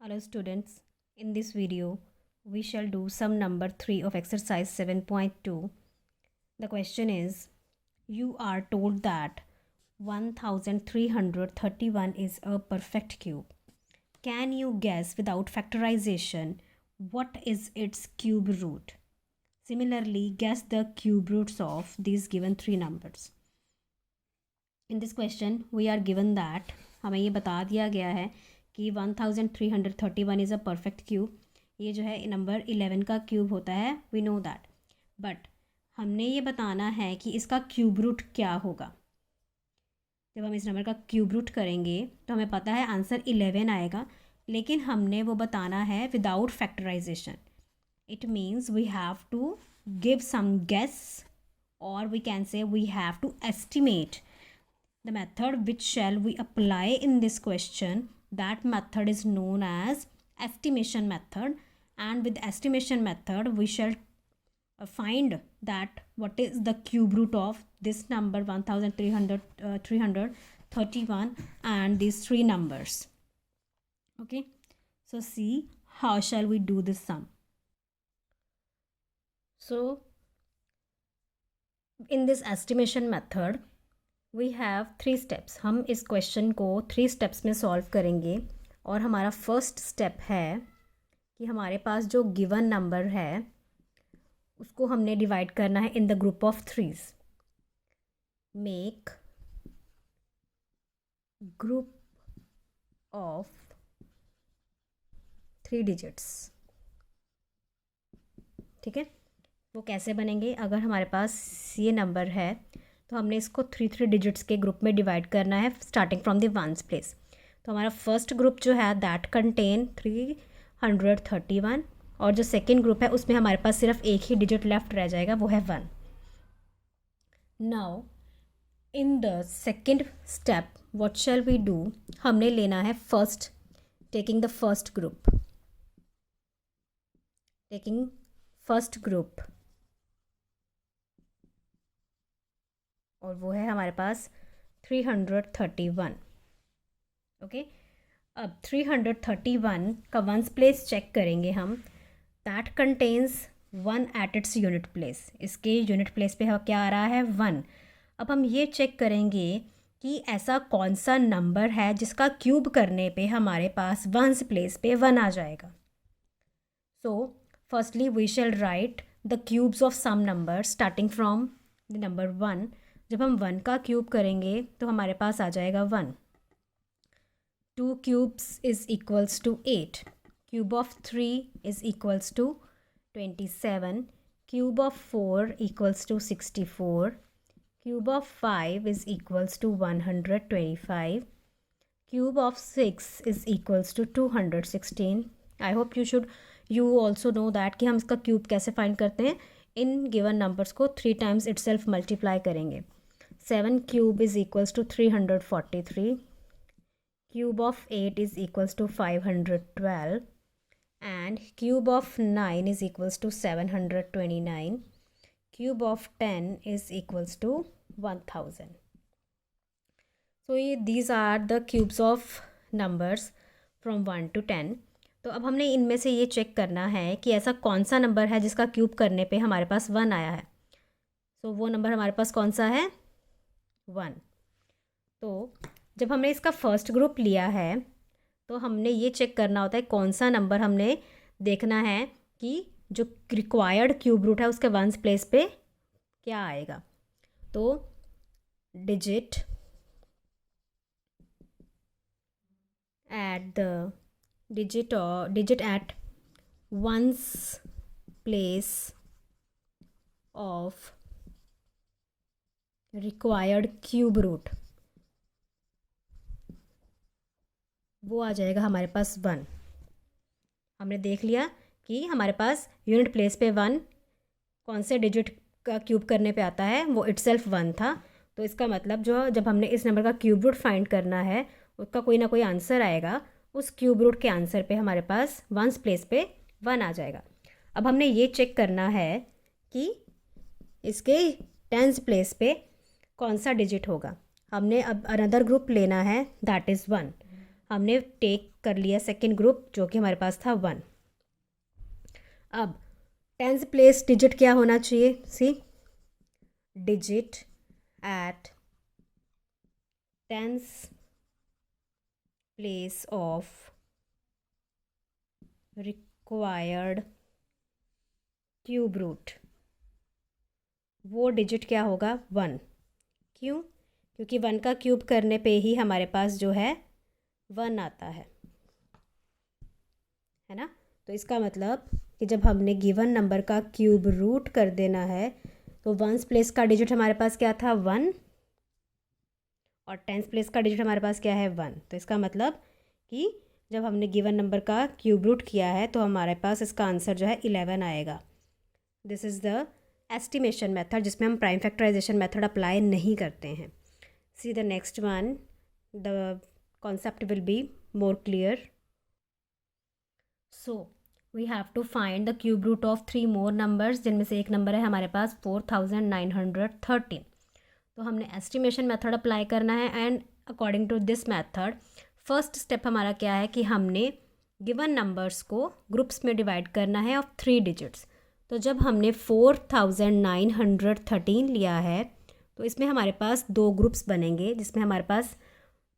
Hello students, in this video we shall do sum number 3 of exercise 7.2. The question is, you are told that 1331 is a perfect cube. Can you guess without factorization what is its cube root? Similarly, guess the cube roots of these given three numbers. In this question we are given that हमें ये बता दिया गया है कि 1331 is a perfect cube. ये जो है नंबर 11 का क्यूब होता है, वी नो दैट. बट हमने ये बताना है कि इसका क्यूब रूट क्या होगा. जब हम इस नंबर का क्यूब रूट करेंगे तो हमें पता है आंसर 11 आएगा, लेकिन हमने वो बताना है without factorization. It means we have to give some guess, और we can say we have to estimate the method which shall we apply in this question. That method is known as estimation method, and with estimation method we shall find that what is the cube root of this number 1331 and these three numbers. Okay, so see how shall we do this sum. So in this estimation method we have 3 steps. हम इस question को 3 steps में solve करेंगे. और हमारा first step है कि हमारे पास जो गिवन नंबर है उसको हमने डिवाइड करना है in the group of threes. Make group of 3 digits. ठीक है, वो कैसे बनेंगे? अगर हमारे पास ये नंबर है तो हमने इसको 3 डिजिट्स के ग्रुप में डिवाइड करना है starting from the ones place. तो हमारा फर्स्ट ग्रुप जो है दैट कंटेन 331, और जो सेकेंड ग्रुप है उसमें हमारे पास सिर्फ एक ही डिजिट लेफ्ट रह जाएगा, वो है 1. Now in the second step what shall we do, हमने लेना है first, taking the first group, taking first group, और वो है हमारे पास 331. ओके, अब 331 का वंस प्लेस चेक करेंगे हम. That contains 1 at its unit place. इसके यूनिट प्लेस पे क्या आ रहा है? 1. अब हम ये चेक करेंगे कि ऐसा कौन सा नंबर है जिसका क्यूब करने पे हमारे पास वंस प्लेस पे 1 आ जाएगा. So firstly we shall write the cubes of some number starting from the number 1. जब हम 1 का क्यूब करेंगे तो हमारे पास आ जाएगा 1. 2 cubes is equals to 8. Cube of 3 is equals to 27. Cube of 4 equals to 64. Cube of 5 is equals to 125. Cube of 6 is equals to 216. I hope you also know that कि हम इसका क्यूब कैसे find करते हैं. In given numbers को 3 times itself multiply करेंगे. 7 cube is equals to 343. Cube of 8 is equals to 512. And cube of 9 is equals to 729. Cube of 10 is equals to 1000. So these are the cubes of numbers from 1 to 10. तो अब हमने इनमें से ये check करना है कि ऐसा कौन सा नंबर है जिसका क्यूब करने पे हमारे पास 1 आया है. तो वो नंबर हमारे पास कौन सा है? 1. तो जब हमने इसका फर्स्ट ग्रुप लिया है तो हमने ये चेक करना होता है कौन सा नंबर हमने देखना है कि जो रिक्वायर्ड क्यूब रूट है उसके वंस प्लेस पे क्या आएगा. तो digit at the digit at one's place of required cube root, वो आ जाएगा हमारे पास 1. हमने देख लिया कि हमारे पास यूनिट प्लेस पे 1 कौन से डिजिट का क्यूब करने पे आता है, वो इटसेल्फ 1 था. तो इसका मतलब जो जब हमने इस नंबर का क्यूब रूट फाइंड करना है उसका कोई ना कोई आंसर आएगा. उस क्यूब रूट के आंसर पे हमारे पास वंस प्लेस पे 1 आ जाएगा. अब हमने ये चेक करना है कि इसके टेंस प्लेस पे कौन सा डिजिट होगा. हमने अब अनदर ग्रुप लेना है दैट इज़ 1. हमने टेक कर लिया सेकेंड ग्रुप जो कि हमारे पास था 1। अब टेंस प्लेस डिजिट क्या होना चाहिए? See, digit at tens place of required cube root, वो डिजिट क्या होगा? 1। क्यों? क्योंकि 1 का क्यूब करने पे ही हमारे पास जो है 1 आता है ना। तो इसका मतलब कि जब हमने गिवन नंबर का क्यूब रूट कर देना है तो वंस प्लेस का डिजिट हमारे पास क्या था? 1, और टेंस प्लेस का डिजिट हमारे पास क्या है? 1। तो इसका मतलब कि जब हमने गिवन नंबर का क्यूब रूट किया है तो हमारे पास इसका आंसर जो है 11 आएगा। This is the estimation method जिसमें हम प्राइम फैक्टराइजेशन मेथड अप्लाई नहीं करते हैं। See the next one, the concept will be more clear. So we have to find the cube root of 3 more numbers, जिनमें से एक नंबर है हमारे पास 4913। तो हमने एस्टिमेशन मेथड अप्लाई करना है and according to this method first step हमारा क्या है कि हमने गिवन नंबर्स को ग्रुप्स में डिवाइड करना है ऑफ 3 डिजिट्स। तो जब हमने 4913 लिया है तो इसमें हमारे पास 2 ग्रुप्स बनेंगे, जिसमें हमारे पास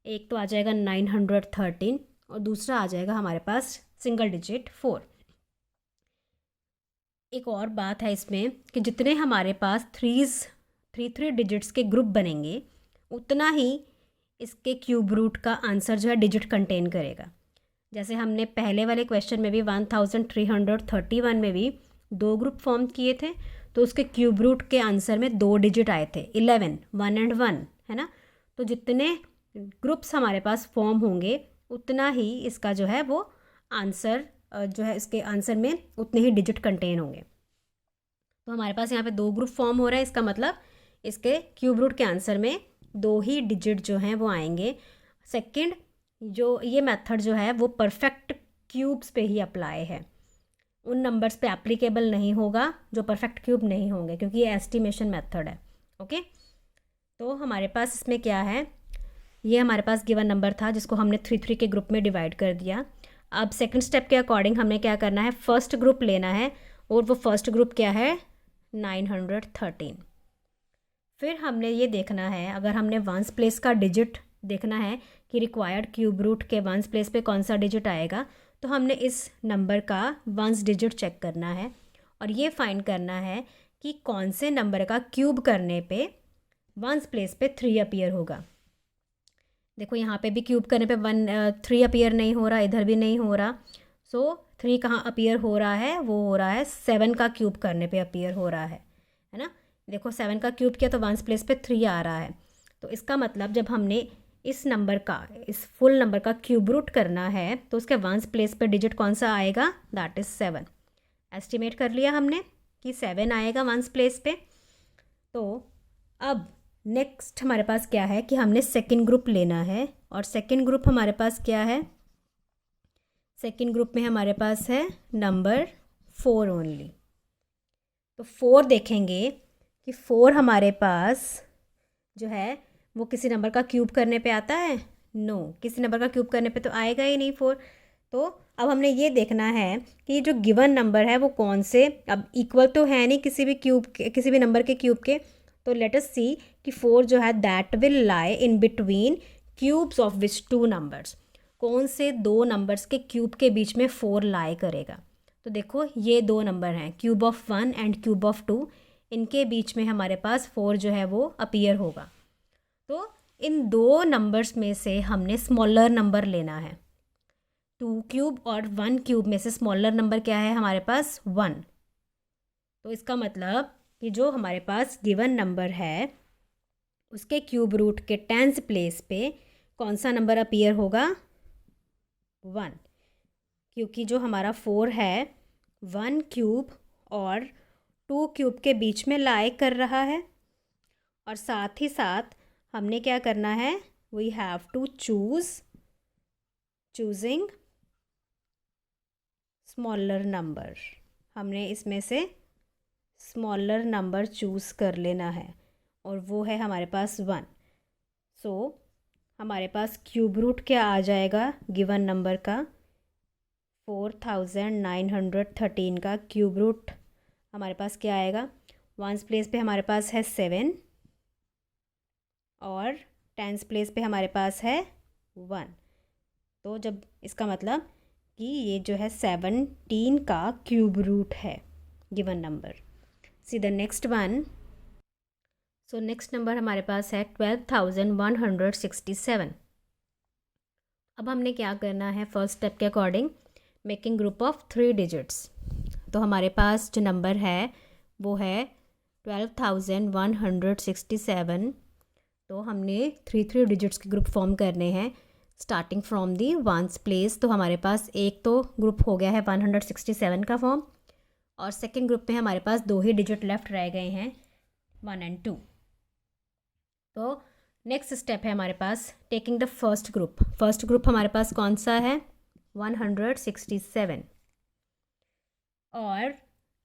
एक तो आ जाएगा 913 और दूसरा आ जाएगा हमारे पास सिंगल डिजिट 4। एक और बात है इसमें कि जितने हमारे पास थ्री डिजिट्स के ग्रुप बनेंगे उतना ही इसके क्यूब रूट का आंसर जो है डिजिट कंटेन करेगा। जैसे हमने पहले वाले क्वेश्चन में भी 1331 में भी 2 ग्रुप फॉर्म किए थे तो उसके क्यूब रूट के आंसर में 2 डिजिट आए थे, 11, 1 एंड 1, है ना। तो जितने ग्रुप्स हमारे पास फॉर्म होंगे उतना ही इसका जो है वो आंसर जो है इसके आंसर में उतने ही डिजिट कंटेन होंगे। तो हमारे पास यहाँ पे 2 ग्रुप फॉर्म हो रहा है, इसका मतलब इसके क्यूब रूट के आंसर में 2 ही डिजिट जो हैं वो आएंगे। सेकंड, जो ये मेथड जो है वो परफेक्ट क्यूब्स पे ही अप्लाई है, उन नंबर्स पे एप्लीकेबल नहीं होगा जो परफेक्ट क्यूब नहीं होंगे, क्योंकि ये एस्टिमेशन मेथड है। ओके, तो हमारे पास इसमें क्या है, ये हमारे पास गिवन नंबर था जिसको हमने 3 के ग्रुप में डिवाइड कर दिया। अब सेकंड स्टेप के अकॉर्डिंग हमने क्या करना है, फर्स्ट ग्रुप लेना है और वो फर्स्ट ग्रुप क्या है? 913। फिर हमने ये देखना है, अगर हमने वंस प्लेस का डिजिट देखना है कि रिक्वायर्ड क्यूब रूट के वंस प्लेस पे कौन सा डिजिट आएगा, तो हमने इस नंबर का वंस डिजिट चेक करना है और ये फाइंड करना है कि कौन से नंबर का क्यूब करने पे वंस प्लेस पे 3 अपीयर होगा। देखो यहाँ पे भी क्यूब करने पे 3 अपीयर नहीं हो रहा, इधर भी नहीं हो रहा। सो 3 कहाँ अपीयर हो रहा है? वो हो रहा है 7 का क्यूब करने पे अपीयर हो रहा है ना। देखो 7 का क्यूब किया तो वंस प्लेस पे 3 आ रहा है। तो इसका मतलब जब हमने इस नंबर का, इस फुल नंबर का क्यूब रूट करना है तो उसके वंस प्लेस पे डिजिट कौन सा आएगा? That is 7। एस्टिमेट कर लिया हमने कि 7 आएगा वंस प्लेस पे। तो अब नेक्स्ट हमारे पास क्या है कि हमने सेकंड ग्रुप लेना है और सेकंड ग्रुप हमारे पास क्या है? सेकंड ग्रुप में हमारे पास है नंबर 4 ओनली। तो 4 देखेंगे कि 4 हमारे पास जो है वो किसी नंबर का क्यूब करने पे आता है? नो, किसी नंबर का क्यूब करने पे तो आएगा ही नहीं 4। तो अब हमने ये देखना है कि ये जो गिवन नंबर है वो कौन से, अब इक्वल तो है नहीं किसी भी क्यूब के, किसी भी नंबर के क्यूब के। तो लेट अस सी कि 4 जो है that will lie in between cubes of which 2 numbers, कौन से 2 नंबर्स के क्यूब के बीच में 4 लाई करेगा। तो देखो ये 2 नंबर हैं, cube of 1 and cube of 2, इनके बीच में हमारे पास 4 जो है वो अपीयर होगा। तो इन 2 नंबर्स में से हमने स्मॉलर नंबर लेना है। 2 क्यूब और 1 क्यूब में से स्मॉलर नंबर क्या है हमारे पास? 1। तो इसका मतलब कि जो हमारे पास गिवन नंबर है उसके क्यूब रूट के टेंस प्लेस पे कौन सा नंबर अपीयर होगा? 1, क्योंकि जो हमारा 4 है 1 क्यूब और 2 क्यूब के बीच में लाई कर रहा है। और साथ ही साथ हमने क्या करना है, we have to choosing smaller number, हमने इसमें से स्मॉलर नंबर चूज़ कर लेना है और वो है हमारे पास 1। सो हमारे पास क्यूब रूट क्या आ जाएगा गिवन नंबर का 4913 का क्यूब रूट हमारे पास क्या आएगा। वंस प्लेस पे हमारे पास है 7 और टेंस प्लेस पे हमारे पास है 1। तो जब इसका मतलब कि ये जो है 17 का क्यूब रूट है given number. C the next one. So next number हमारे पास है 12,167। अब हमने क्या करना है फर्स्ट स्टेप के according, making group of 3 digits. तो हमारे पास जो नंबर है वो है 12,167। तो हमने 3 डिजिट्स के ग्रुप फॉर्म करने हैं starting from the ones place. तो हमारे पास एक तो ग्रुप हो गया है 167 का फॉर्म, और सेकंड ग्रुप में हमारे पास 2 ही डिजिट लेफ्ट रह गए हैं 1 और 2। तो नेक्स्ट स्टेप है हमारे पास taking the first group. First group हमारे पास कौन सा है 167। और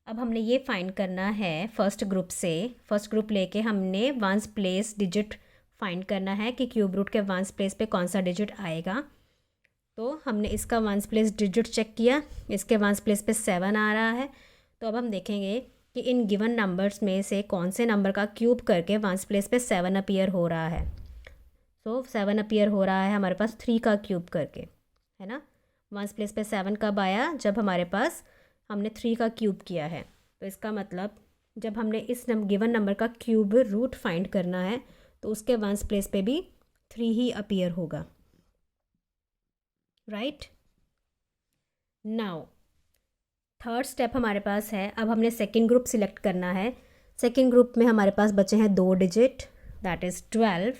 अब हमने ये फाइंड करना है फर्स्ट ग्रुप से, फर्स्ट ग्रुप लेके हमने वंस प्लेस डिजिट फाइंड करना है कि क्यूब रूट के वंस प्लेस पे कौन सा डिजिट आएगा। तो हमने इसका वंस प्लेस डिजिट चेक किया, इसके वंस प्लेस पे 7 आ रहा है। तो अब हम देखेंगे कि इन गिवन नंबर्स में से कौन से नंबर का क्यूब करके वंस प्लेस पे 7 अपीयर हो रहा है। तो 7 अपीयर हो रहा है हमारे पास 3 का क्यूब करके, है ना। वंस प्लेस पे 7 कब आया, जब हमारे पास हमने 3 का क्यूब किया है। तो इसका मतलब जब हमने इस गिवन नंबर का क्यूब रूट फाइंड करना है तो उसके वंस प्लेस पे भी 3 ही अपीयर होगा, राइट। नाउ थर्ड स्टेप हमारे पास है, अब हमने सेकेंड ग्रुप सिलेक्ट करना है। सेकेंड ग्रुप में हमारे पास बचे हैं 2 डिजिट, दैट इज़ 12।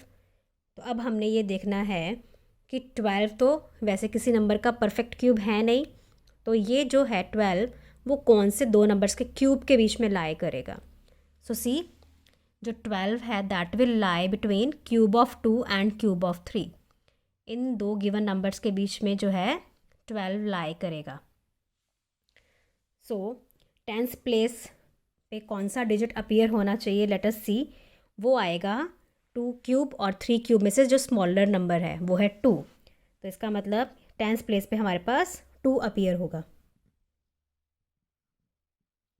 तो अब हमने ये देखना है कि 12 तो वैसे किसी नंबर का परफेक्ट क्यूब है नहीं, तो ये जो है 12 वो कौन से 2 नंबर्स के क्यूब के बीच में लाई करेगा। सो सी जो 12 है that will lie between cube of 2 and cube of 3। In 2 given numbers के बीच में जो है 12 लाई करेगा। सो टेंस प्लेस पे कौन सा डिजिट अपीयर होना चाहिए, लेट अस सी। वो आएगा 2 क्यूब और 3 क्यूब में से जो स्मॉलर नंबर है वो है 2। तो इसका मतलब टेंस प्लेस पे हमारे पास 2 अपीयर होगा,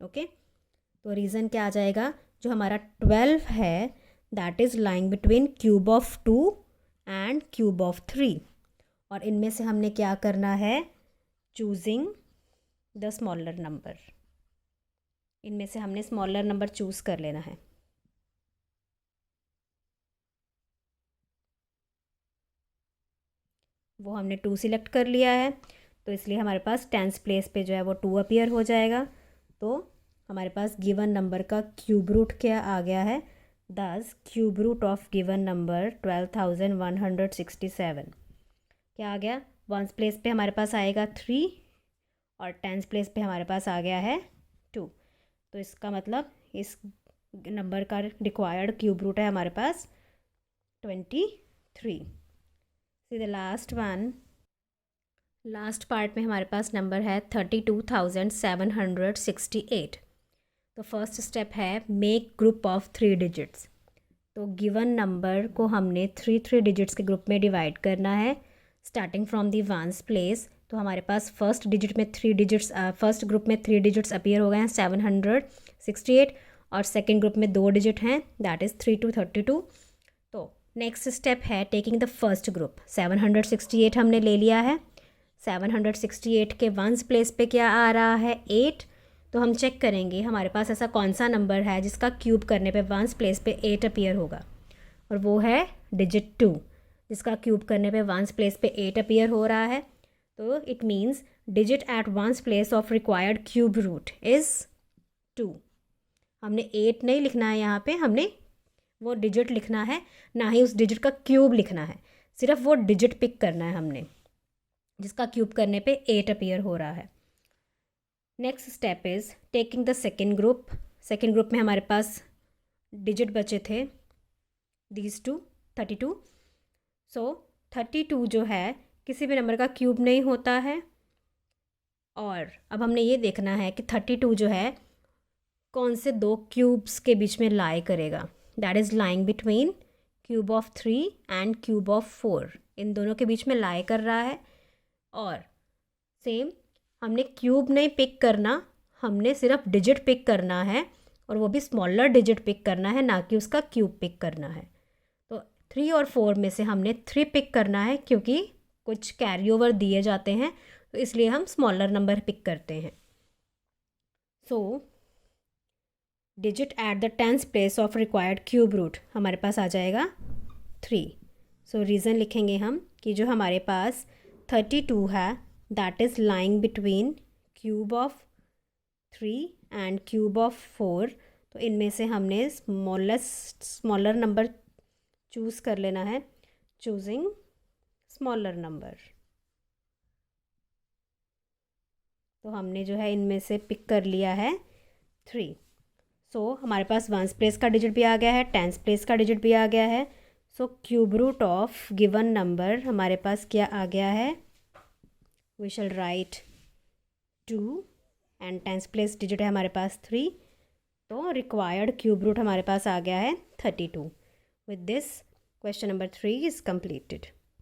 ओके। तो रीज़न क्या आ जाएगा, जो हमारा 12 है that is lying between cube of 2 and cube of 3। और इनमें से हमने क्या करना है, चूजिंग द स्मॉलर नंबर। इनमें से हमने स्मॉलर नंबर चूज़ कर लेना है। वो हमने 2 सिलेक्ट कर लिया है, तो इसलिए हमारे पास टेंस प्लेस पे जो है वो 2 अपीयर हो जाएगा। तो हमारे पास गिवन नंबर का क्यूब रूट क्या आ गया है, 10 cube root of given number 12,167 क्या आ गया। वंस प्लेस पे हमारे पास आएगा 3 और टेंस प्लेस पे हमारे पास आ गया है 2। तो इसका मतलब इस नंबर का रिक्वायर्ड क्यूब रूट है हमारे पास 23। See the last one. Last part में हमारे पास नंबर है 32,768। तो फर्स्ट स्टेप है मेक ग्रुप ऑफ 3 डिजिट्स। तो गिवन नंबर को हमने 3 डिजिट्स के ग्रुप में डिवाइड करना है starting from the ones place. तो हमारे पास फर्स्ट डिजिट में 3 डिजिट्स, फर्स्ट ग्रुप में 3 डिजिट्स अपीयर हो गए हैं 768, और सेकेंड ग्रुप में 2 डिजिट हैं दैट इज़ 3 to 32। तो नेक्स्ट स्टेप है टेकिंग द फर्स्ट ग्रुप। 768 हमने ले लिया है, 768 के वंस प्लेस पे क्या आ रहा है 8। तो हम चेक करेंगे हमारे पास ऐसा कौन सा नंबर है जिसका क्यूब करने पे वंस प्लेस पे 8 अपीयर होगा, और वो है डिजिट 2 जिसका क्यूब करने पे वंस प्लेस पे 8 अपीयर हो रहा है। तो it means digit at ones place of required cube root is 2। हमने 8 नहीं लिखना है यहाँ पे, हमने वो डिजिट लिखना है, ना ही उस डिजिट का क्यूब लिखना है, सिर्फ वो डिजिट पिक करना है हमने जिसका क्यूब करने पे 8 अपीयर हो रहा है। Next step is taking the second group. Second group में हमारे पास डिजिट बचे थे दीज 2 32। सो 32 जो है किसी भी नंबर का क्यूब नहीं होता है, और अब हमने ये देखना है कि 32 जो है कौन से 2 क्यूब्स के बीच में लाई करेगा, that is lying between cube of 3 and cube of 4, इन दोनों के बीच में लाई कर रहा है। और सेम हमने क्यूब नहीं पिक करना, हमने सिर्फ डिजिट पिक करना है, और वो भी स्मॉलर डिजिट पिक करना है, ना कि उसका क्यूब पिक करना है। तो 3 और 4 में से हमने 3 पिक करना है, क्योंकि कुछ कैरी ओवर दिए जाते हैं, तो इसलिए हम स्मॉलर नंबर पिक करते हैं। So digit at the 10th place of required cube root हमारे पास आ जाएगा 3। सो रीज़न लिखेंगे हम कि जो हमारे पास 32 है, that is lying between cube of 3 and cube of 4। तो इनमें से हमने स्मॉलर नंबर चूज़ कर लेना है, चूजिंग स्मॉलर नंबर। तो हमने जो है इनमें से पिक कर लिया है 3। सो हमारे पास 1st प्लेस का डिजिट भी आ गया है, 10th प्लेस का डिजिट भी आ गया है। So cube root of given number हमारे पास क्या आ गया है, we shall write 2 and 10th place digit है हमारे पास 3, तो रिक्वायर्ड क्यूब रूट हमारे पास आ गया है 32। With this question number 3 is completed.